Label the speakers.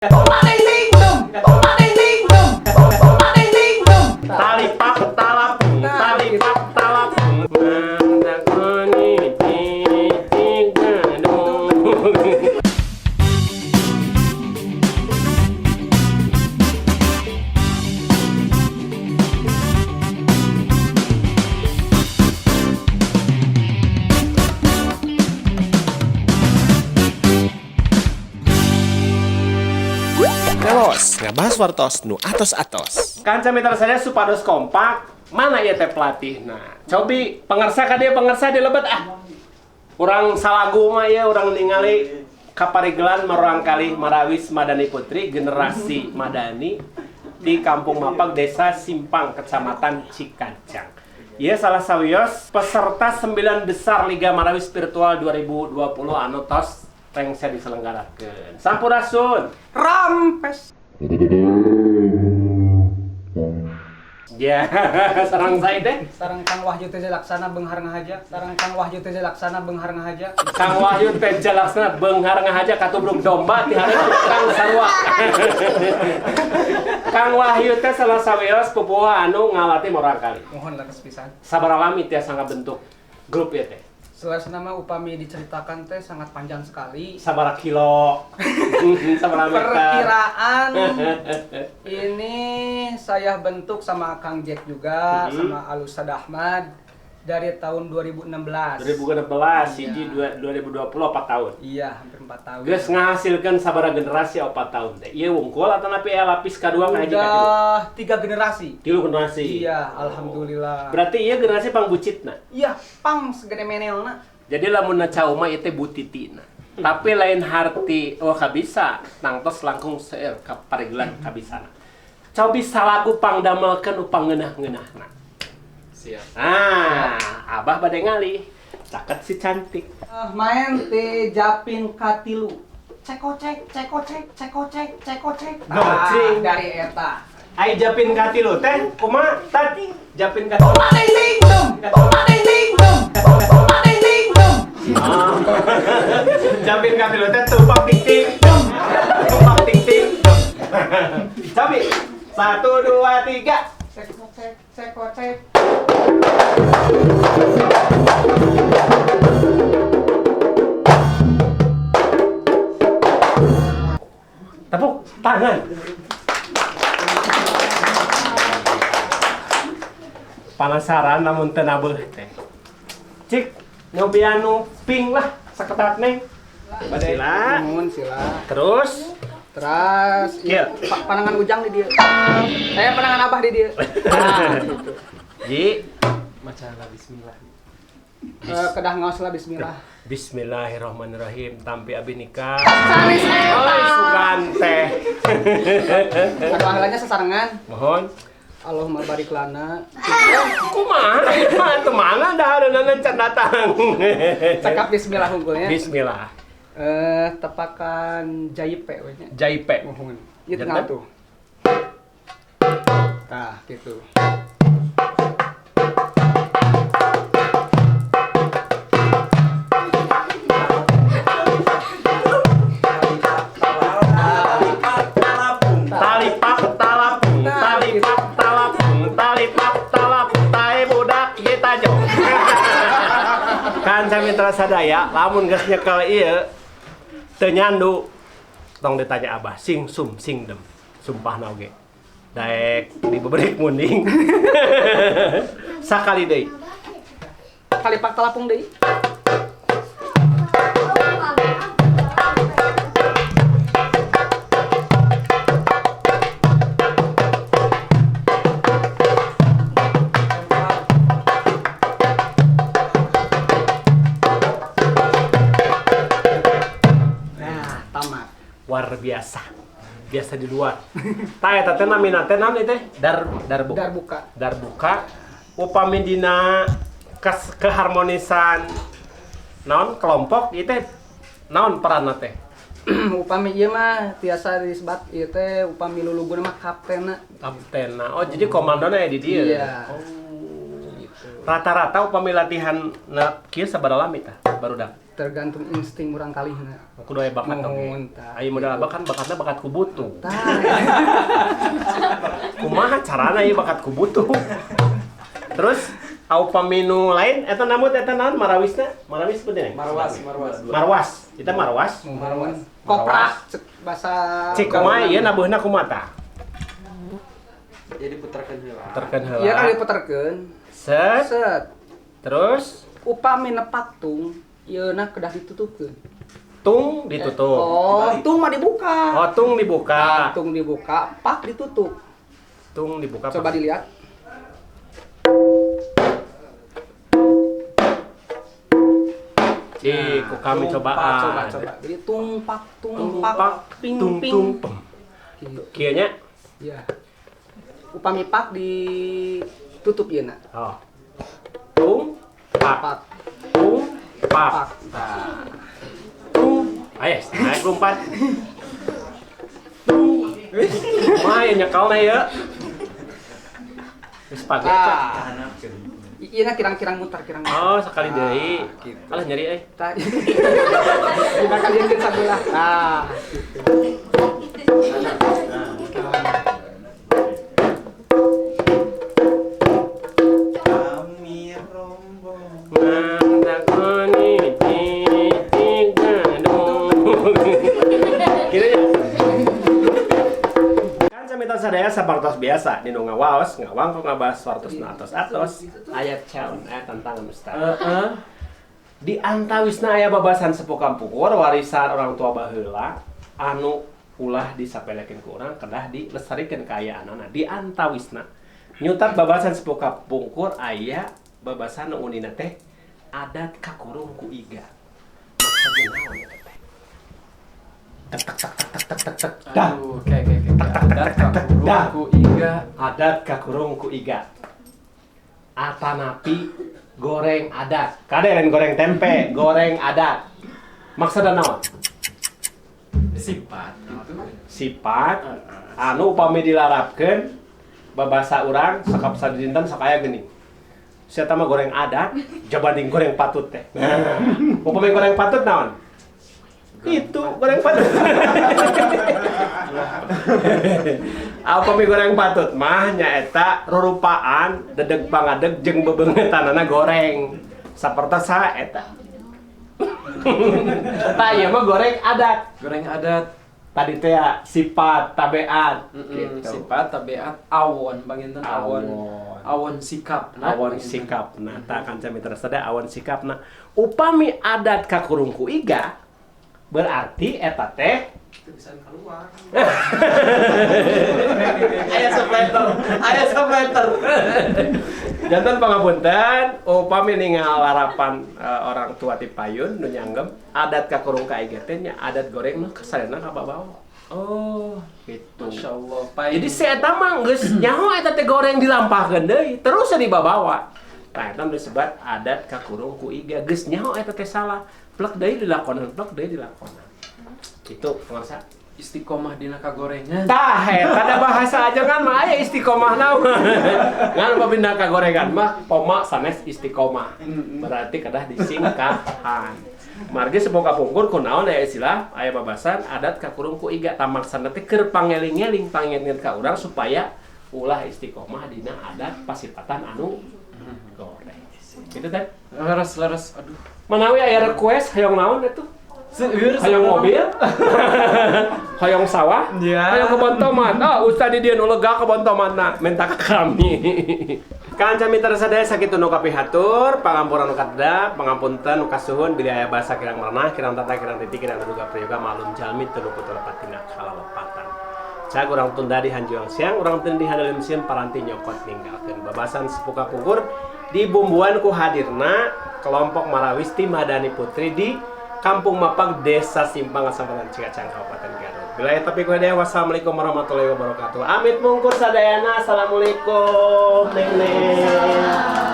Speaker 1: Talipak talapung, talipak talapung, mandakoni tiga dong.
Speaker 2: Telos, ngabahas wartos nu atos-atos.
Speaker 1: Kanca mitra saya supados kompak, mana ya teh pelatih? Nah, cobi pengersa ka dia lebet ah. Urang salagu mah ya urang ningali kaparigelan marang kali Marawis Madani Putri generasi Madani di Kampung Mapak Desa Simpang Kecamatan Cikajang. Ia salah sawios peserta 9 besar Liga Marawis Virtual 2020 anu tos tengse diselenggarakeun. Sampurasun.
Speaker 3: Rampes.
Speaker 1: Ya, sarang saya deh.
Speaker 3: Sarang Kang Wahyu teh laksana beunghar ngahaja. Sarang Kang Wahyu teh laksana beunghar ngahaja.
Speaker 1: Kang Wahyu teh jalaksana beunghar ngahaja katubruk domba ti hareup Kang Sarwa. Kang Wahyu teh salah saweos pupuha anu ngalatih morang kali.
Speaker 3: Mohon leres pisan.
Speaker 1: Sabaraha lami teh sangat bentuk grup ya teh.
Speaker 3: Selesai nama upami diceritakan teh sangat panjang sekali.
Speaker 1: Sabaraha kilo. Sabaraha meter.
Speaker 3: Perkiraan ini saya bentuk sama Kang Jack juga, sama Alus Ahmad dari tahun 2016.
Speaker 1: 2016 hiji 2020 4 tahun.
Speaker 3: Iya, hampir 4 tahun.
Speaker 1: Geus ngahasilkeun sabaraha generasi 4 tahun teh. Ieu wungkul atawa napi lapis kadua ka hiji ka
Speaker 3: Udah 3 generasi.
Speaker 1: 3 generasi.
Speaker 3: Iya, alhamdulillah.
Speaker 1: Berarti ieu generasi pangbucitna.
Speaker 3: Iya, pang segede menelna.
Speaker 1: Jadi lamun cau mah ieu teh butitina. Tapi lain harti oh kabisa tangtos langkung seueur ka parigelan kabisana. Cobi salagu pangdamelkeun upang ngeunah-ngeunahna. Siap. Abah bade ngalih. Caket si cantik.
Speaker 3: Main di Japin Katilu. Cekocek, cekocek, cekocek, cekocek.
Speaker 1: Goceng.
Speaker 3: Dari eta.
Speaker 1: Ai Japin Katilu teh kumaha tadi? Japin Katilu. Japin Katilu teh tumpak tik tik. Tumpak tik tik. Cobi. 1 2 3.
Speaker 3: Cekocek, cekocek.
Speaker 1: Tepuk tangan. Penasaran namun teu nabeuh teh. Cik, nyobi anu pink lah saketat neng. Sila.
Speaker 3: Sila.
Speaker 1: Terus
Speaker 3: Terus,
Speaker 1: iya.
Speaker 3: Panangan Ujang di dia. Saya panangan Abah di dia. Gitu.
Speaker 1: Ji, macalah bismillah.
Speaker 3: Kedah ngaoslah bismillah.
Speaker 1: Bismillahirrahmanirrahim. Tampi abi nikah.
Speaker 3: Salis
Speaker 1: Oi, sugan teh.
Speaker 3: Anu ahlanya sasarengan.
Speaker 1: Mohon.
Speaker 3: Allahumma barik lana.
Speaker 1: Kumaha? Teu mana dahareunana can datang.
Speaker 3: Cekap bismillah unggulnya.
Speaker 1: Bismillah.
Speaker 3: Tepakan Jaipe we nya.
Speaker 1: Jaipe.
Speaker 3: Mohon. Ieu
Speaker 1: Jantan?
Speaker 3: tengah tuh. Tah, gitu.
Speaker 1: Talipak talapung, talipak talapung, talipak talapung, tae budak ieu tajong. Kan mitra sadaya, lamun geus nyekel ieu teu nyandu, tong ditanya Abah, sing sum sing dem, sumpahna oge. Daek dibebeureuk munding. Sakali deui.
Speaker 3: Kalipak talapung deui. Nah, tamat.
Speaker 1: Luar biasa. Biasa di luar. Tah eta teh namina teh naon teh? Darbuka.
Speaker 3: Darbuka.
Speaker 1: Darbuka upami dina keharmonisan naon kelompok ieu teh naon peranna teh?
Speaker 3: Upami ieu mah tiasa disebut ieu teh upami luluguna mah kaptenna.
Speaker 1: Kaptenna. Oh, jadi komandona ya di dieu.
Speaker 3: Iya.
Speaker 1: Oh. Rata-rata upami latihan kieu sabaraha lami tah barudak?
Speaker 3: tergantung insting orang kalihna.
Speaker 1: Aku doa bakat oke.
Speaker 3: Muntah.
Speaker 1: Ayo modal bakat bakatnya bakat kubutu.
Speaker 3: Tah.
Speaker 1: Kumaha carana ieu bakat kubutu. Terus upaminu lain eta namut eta naon marawisna? Marawis penting. Marwas. Kita marwas.
Speaker 3: Marwas. Koprak cek bahasa
Speaker 1: Cik kumaha ieu nabuhna kumata?
Speaker 4: Jadi putarkan heula.
Speaker 1: Terkeun heula.
Speaker 3: Ieu kali puterkeun.
Speaker 1: Set.
Speaker 3: Set.
Speaker 1: Terus
Speaker 3: Upami nepatung, ieuna kedah ditutupkeun.
Speaker 1: tung ditutup.
Speaker 3: Oh, tung mah dibuka.
Speaker 1: Oh, tung dibuka.
Speaker 3: Tung dibuka, pak ditutup.
Speaker 1: Tung dibuka.
Speaker 3: Coba dilihat.
Speaker 1: Ku kami coba.
Speaker 3: Coba. Jadi tumpak, ping
Speaker 1: tung
Speaker 3: ping.
Speaker 1: tung pem. Kieu nya.
Speaker 3: Iya. Upami pak ditutup ieuna.
Speaker 1: Oh. Tung pak.
Speaker 3: Pak.
Speaker 1: Tung pak.
Speaker 3: Pak.
Speaker 1: Tung. Ayo, naik lompat. Tung. Main nyekal na ya. Geus pagi
Speaker 3: Ah. Ieuna kirang-kirang mutar kirang.
Speaker 1: Oh, sekali deui.
Speaker 3: gitu.
Speaker 1: Alah nyeri euy.
Speaker 3: Tah. Lima kali yang sabelah. Nah,
Speaker 4: Kami rombong.
Speaker 1: Mandakoni tiga dong. Kiranya. Kan samita sadaya sapartos biasa di nu ngawaos ngawang kok ngabahas wartos na atos ayat caun tantangan ustaz. Di antawisna aya babasan sepuh kampungkur warisan orang tua baheula anu ulah disapelekeun ku urang kedah dilestarikeun ka aya anana di antawisna nyutat babasan sepuh kampungkur aya babasan nu unina teh adat kakurung ku iga maksudna naon eta teh dah
Speaker 4: Oke. Adat ku iga.
Speaker 1: adat kakurung ku iga atanapi goreng adat kaderen goreng tempe goreng adat maksudna naon sifat anu upami dilarapkeun babasa urang sakap sadinten sok aya geuning sia mah goreng adat jabanding goreng patut teh upami goreng patut naon itu goreng patut upami goreng patut mah nyaeta rurupaan dedeg bangadeg jeung bebeungetanana goreng sapertos saha eta tah ieu mah goreng adat
Speaker 4: Goreng adat.
Speaker 1: tadi teh ya, sifat tabeat gitu.
Speaker 4: Sifat tabiat awon banginten awon. Awon sikap.
Speaker 1: Awon sikap nah tak akan cami terus ada awon sikap nah upami adat kakurungku iga berarti eta teh
Speaker 4: Bisa keluar.
Speaker 1: aya suppleter jantan pangapunten upami ningal larapan orang tua ti payun nu nyanggem adat kakurung ka iga teh nya adat goreng mah kasadena ka babawa
Speaker 4: Oh,
Speaker 1: gitu.
Speaker 4: Masya Allah.
Speaker 1: Jadi si eta mah geus nyaho eta teh goreng dilampahkeun deui terus dibabawa. Tah eta disebut adat kakurung ku iga geus nyaho eta teh salah. Plek deui dilakonan, plek deui dilakonan. Itu pengarsa.
Speaker 4: Istiqomah dina kagorengan.
Speaker 1: Tah eta da bahasa aja kan mah aya istiqomah naon. Ngan papindah kagorengan mah poma sanes istiqomah. Berarti kedah disingkatan. Margi sepuh kapungkur kunaon aya istilah aya babasan adat kakurung ku iga tamaksana teh keur pangeling-eling pangingeun ka urang supaya ulah istiqomah dina adat pasipatan anu goreng. Gitu teh.
Speaker 4: Leres. Aduh.
Speaker 1: Manawi aya request hayong naon atuh?
Speaker 4: Seueur
Speaker 1: Hayong mobil? Hayong sawah?
Speaker 4: Ya.
Speaker 1: Hayong kebon tomat. Ustaz di dieu nu lega kebon tomatna menta ka kami. Kanca mitra sadaya sakitu nu kapihatur, pangampuran nu kadeda, pangampunten nu kasuhun bila aya basa kirang merenah, kirang tata, kirang titik, kirang duga prayoga malum jalmi teu luput lepatina kalalepatan. Cag urang tunda di hanjuang siang, urang teu di handeuleum sieun paranti nyokot ninggalkeun babasan sepuh kapungkur dibumbuan ku hadirna kelompok Marawis Tim Madani Putri di Kampung Mapak, Desa Simpang, Kecamatan Cikacang, Kabupaten Garut. Bila tapi ku hadiah, wassalamualaikum warahmatullahi wabarakatuh. Amit mungkur sadayana, assalamualaikum. Neng.